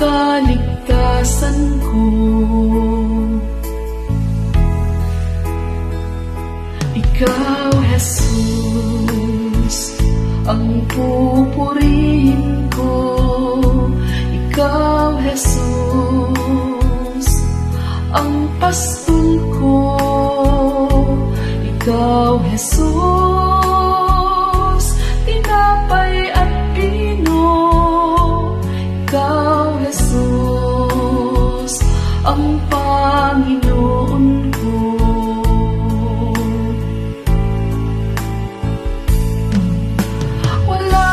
kaligtasan ko. Ikaw, Jesus, ang pupurihin ko. Ikaw, Jesus, ang pastol ko. Ikaw, Jesus, tinapay at pino. Ikaw, Jesus, ang Panginoon ko. Wala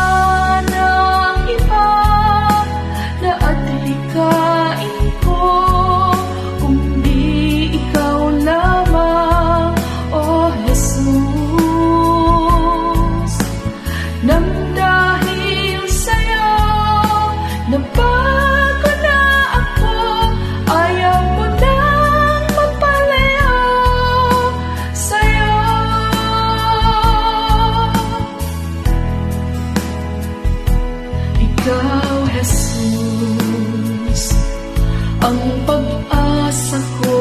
nang iba na adhikain ko, kundi ikaw lamang, O Jesus. Nang dahil sa'yo, nabago na ako, ayaw ko nang mapalayo sa'yo. Ikaw, Jesus, ang pag-asa ko.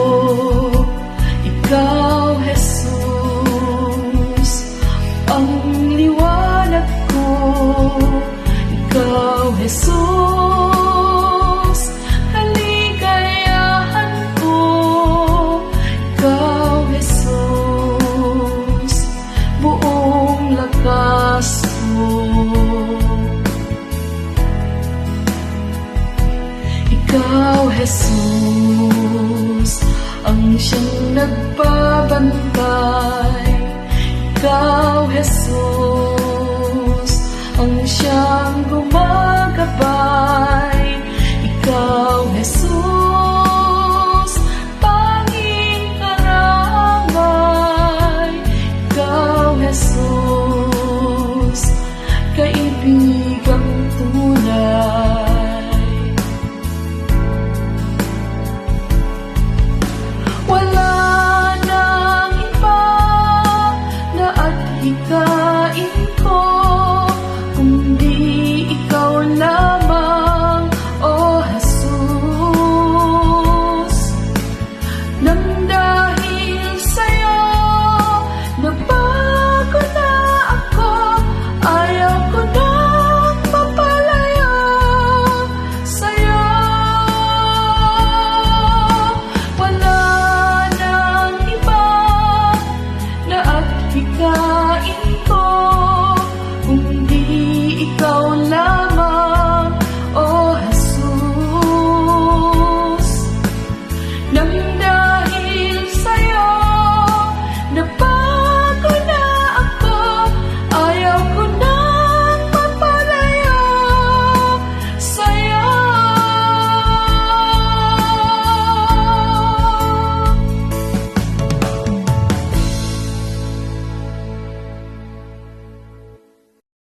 Ikaw, Jesus, ang liwanag ko. Ikaw, Jesus, kaligayahan ko. Ikaw, Jesus, buong lakas ko. Ikaw, Jesus, ang siyang nagbabantay. Ikaw, Jesus, ang siyang gumagabay. Ikaw, Jesus,